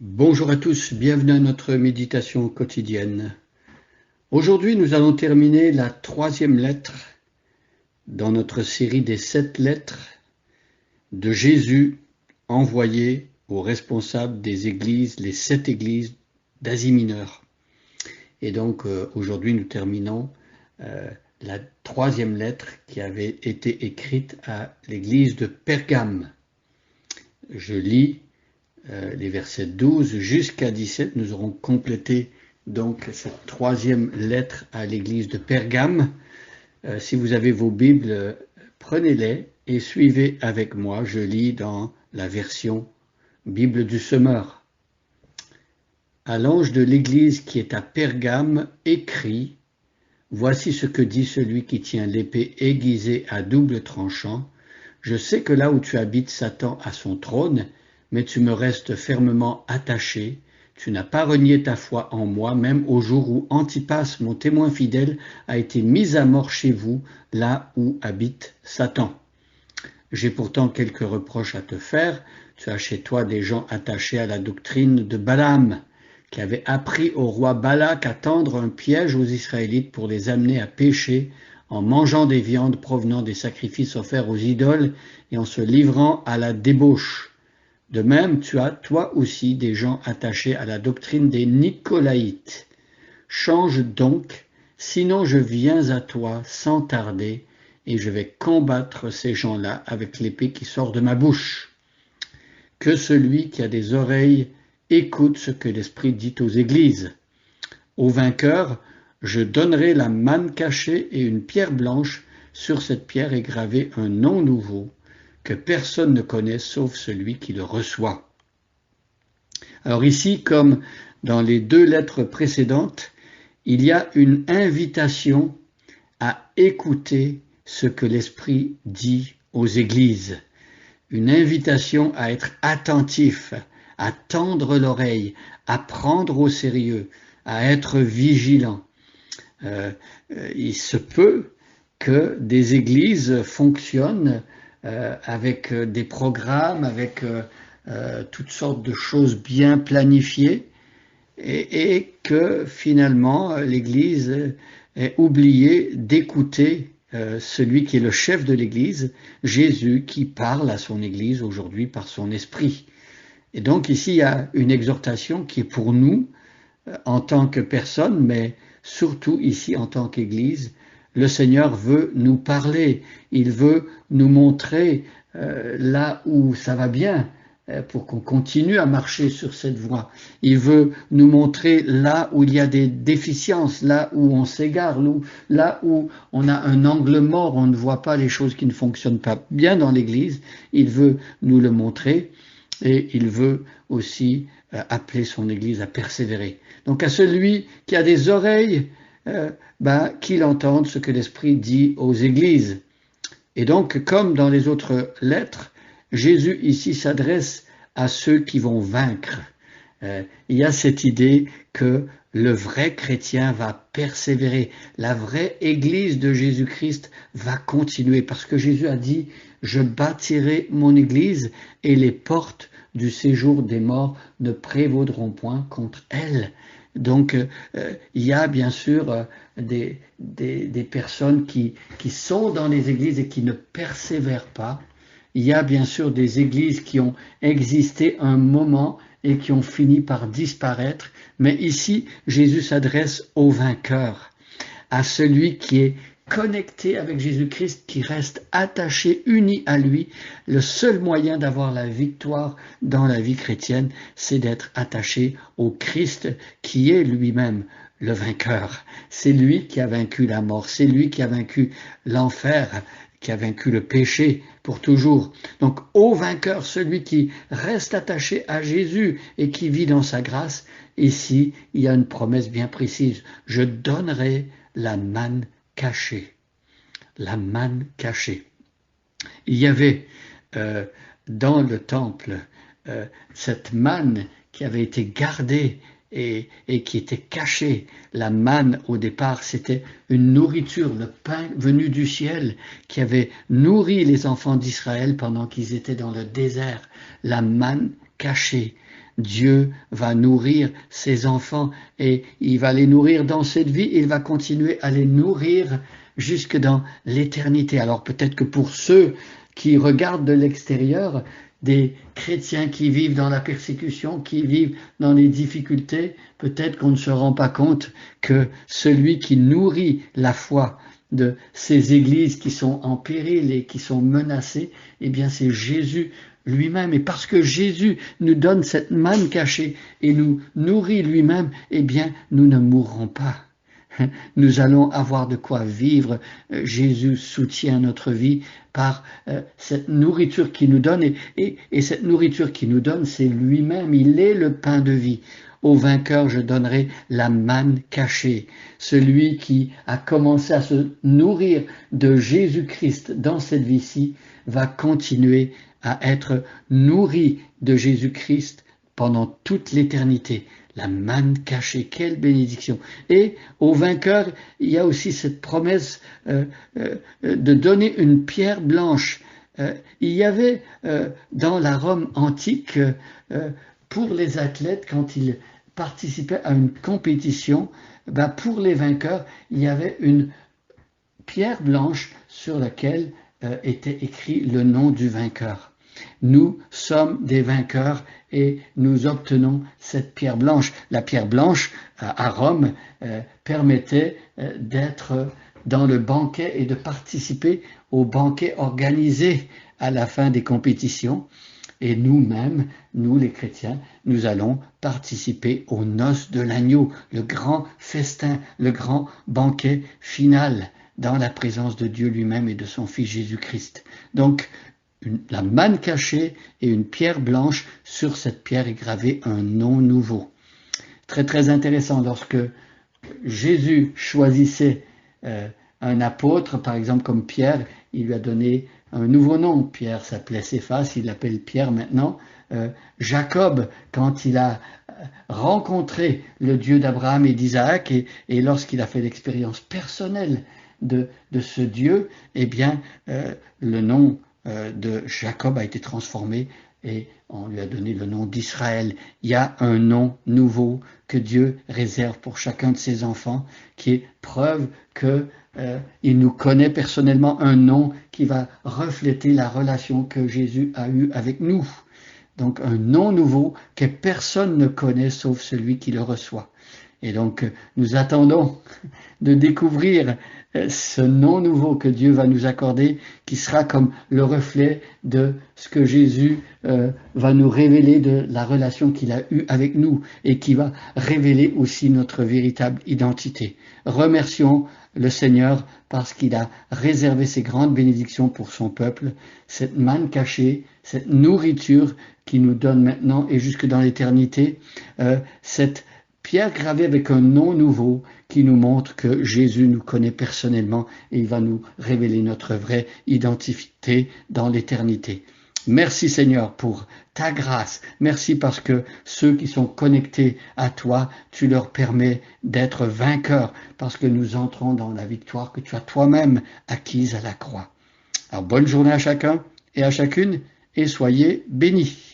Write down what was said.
Bonjour à tous, bienvenue à notre méditation quotidienne. Aujourd'hui, nous allons terminer la troisième lettre dans notre série des 7 lettres de Jésus envoyées aux responsables des églises, les 7 églises d'Asie mineure. Et donc aujourd'hui, nous terminons la troisième lettre qui avait été écrite à l'église de Pergame. Je lis les versets 12 jusqu'à 17, nous aurons complété donc cette troisième lettre à l'église de Pergame. Si vous avez vos Bibles, prenez-les et suivez avec moi. Je lis dans la version Bible du Semeur. À l'ange de l'église qui est à Pergame, écrit: Voici ce que dit celui qui tient l'épée aiguisée à double tranchant. Je sais que là où tu habites, Satan a son trône, mais tu me restes fermement attaché. Tu n'as pas renié ta foi en moi, même au jour où Antipas, mon témoin fidèle, a été mis à mort chez vous, là où habite Satan. J'ai pourtant quelques reproches à te faire. Tu as chez toi des gens attachés à la doctrine de Balaam, qui avait appris au roi Balak à tendre un piège aux Israélites pour les amener à pécher en mangeant des viandes provenant des sacrifices offerts aux idoles et en se livrant à la débauche. De même, tu as toi aussi des gens attachés à la doctrine des Nicolaïtes. Change donc, sinon je viens à toi sans tarder, et je vais combattre ces gens-là avec l'épée qui sort de ma bouche. Que celui qui a des oreilles écoute ce que l'Esprit dit aux églises. Au vainqueur, je donnerai la manne cachée et une pierre blanche. Sur cette pierre est gravé un nom nouveau que personne ne connaît sauf celui qui le reçoit. Alors ici, comme dans les 2 lettres précédentes, il y a une invitation à écouter ce que l'Esprit dit aux églises. Une invitation à être attentif, à tendre l'oreille, à prendre au sérieux, à être vigilant. Il se peut que des églises fonctionnent avec des programmes, avec toutes sortes de choses bien planifiées, et que finalement l'Église ait oublié d'écouter celui qui est le chef de l'Église, Jésus, qui parle à son Église aujourd'hui par son esprit. Et donc ici, il y a une exhortation qui est pour nous, en tant que personne, mais surtout ici en tant qu'Église. Le Seigneur veut nous parler, il veut nous montrer là où ça va bien, pour qu'on continue à marcher sur cette voie. Il veut nous montrer là où il y a des déficiences, là où on s'égare, là où on a un angle mort, on ne voit pas les choses qui ne fonctionnent pas bien dans l'Église. Il veut nous le montrer et il veut aussi appeler son Église à persévérer. Donc à celui qui a des oreilles, qu'il entende ce que l'Esprit dit aux églises. Et donc, comme dans les autres lettres, Jésus ici s'adresse à ceux qui vont vaincre. Il y a cette idée que le vrai chrétien va persévérer. La vraie église de Jésus-Christ va continuer parce que Jésus a dit « Je bâtirai mon église et les portes du séjour des morts ne prévaudront point contre elle. » Donc, il y a bien sûr des personnes qui sont dans les églises et qui ne persévèrent pas. Il y a bien sûr des églises qui ont existé un moment et qui ont fini par disparaître. Mais ici, Jésus s'adresse au vainqueur, à celui qui est connecté avec Jésus-Christ, qui reste attaché, uni à lui. Le seul moyen d'avoir la victoire dans la vie chrétienne, c'est d'être attaché au Christ qui est lui-même le vainqueur. C'est lui qui a vaincu la mort, c'est lui qui a vaincu l'enfer, qui a vaincu le péché pour toujours. Donc, ô vainqueur, celui qui reste attaché à Jésus et qui vit dans sa grâce, ici, il y a une promesse bien précise. Je donnerai la manne cachée. La manne cachée. Il y avait dans le temple cette manne qui avait été gardée et qui était caché. La manne, au départ, c'était une nourriture, le pain venu du ciel, qui avait nourri les enfants d'Israël pendant qu'ils étaient dans le désert. La manne cachée. Dieu va nourrir ses enfants et il va les nourrir dans cette vie, il va continuer à les nourrir jusque dans l'éternité. Alors peut-être que pour ceux qui regardent de l'extérieur, des chrétiens qui vivent dans la persécution, qui vivent dans les difficultés, peut-être qu'on ne se rend pas compte que celui qui nourrit la foi de ces églises qui sont en péril et qui sont menacées, eh bien c'est Jésus lui-même. Et parce que Jésus nous donne cette manne cachée et nous nourrit lui-même, eh bien nous ne mourrons pas. Nous allons avoir de quoi vivre. Jésus soutient notre vie par cette nourriture qu'il nous donne. Et cette nourriture qu'il nous donne, c'est lui-même. Il est le pain de vie. Au vainqueur, je donnerai la manne cachée. Celui qui a commencé à se nourrir de Jésus-Christ dans cette vie-ci va continuer à être nourri de Jésus-Christ pendant toute l'éternité. La manne cachée, quelle bénédiction. Et au vainqueur, il y a aussi cette promesse de donner une pierre blanche. Il y avait dans la Rome antique, pour les athlètes, quand ils participaient à une compétition, pour les vainqueurs, il y avait une pierre blanche sur laquelle était écrit le nom du vainqueur. Nous sommes des vainqueurs et nous obtenons cette pierre blanche. La pierre blanche à Rome permettait d'être dans le banquet et de participer au banquet organisé à la fin des compétitions. Et nous-mêmes, nous les chrétiens, nous allons participer aux noces de l'agneau, le grand festin, le grand banquet final dans la présence de Dieu lui-même et de son Fils Jésus-Christ. Donc, la manne cachée et une pierre blanche, sur cette pierre est gravé un nom nouveau. Très très intéressant, lorsque Jésus choisissait un apôtre, par exemple comme Pierre, il lui a donné un nouveau nom. Pierre s'appelait Céphas, il l'appelle Pierre maintenant. Jacob, quand il a rencontré le Dieu d'Abraham et d'Isaac, et lorsqu'il a fait l'expérience personnelle de ce Dieu, eh bien le nom de Jacob a été transformé et on lui a donné le nom d'Israël. Il y a un nom nouveau que Dieu réserve pour chacun de ses enfants, qui est preuve qu'il nous connaît personnellement, un nom qui va refléter la relation que Jésus a eue avec nous. Donc un nom nouveau que personne ne connaît sauf celui qui le reçoit. Et donc nous attendons de découvrir ce nom nouveau que Dieu va nous accorder, qui sera comme le reflet de ce que Jésus va nous révéler de la relation qu'il a eue avec nous et qui va révéler aussi notre véritable identité. Remercions le Seigneur parce qu'il a réservé ces grandes bénédictions pour son peuple, cette manne cachée, cette nourriture qui nous donne maintenant et jusque dans l'éternité, cette pierre gravée avec un nom nouveau qui nous montre que Jésus nous connaît personnellement et il va nous révéler notre vraie identité dans l'éternité. Merci Seigneur pour ta grâce. Merci parce que ceux qui sont connectés à toi, tu leur permets d'être vainqueurs parce que nous entrons dans la victoire que tu as toi-même acquise à la croix. Alors bonne journée à chacun et à chacune et soyez bénis.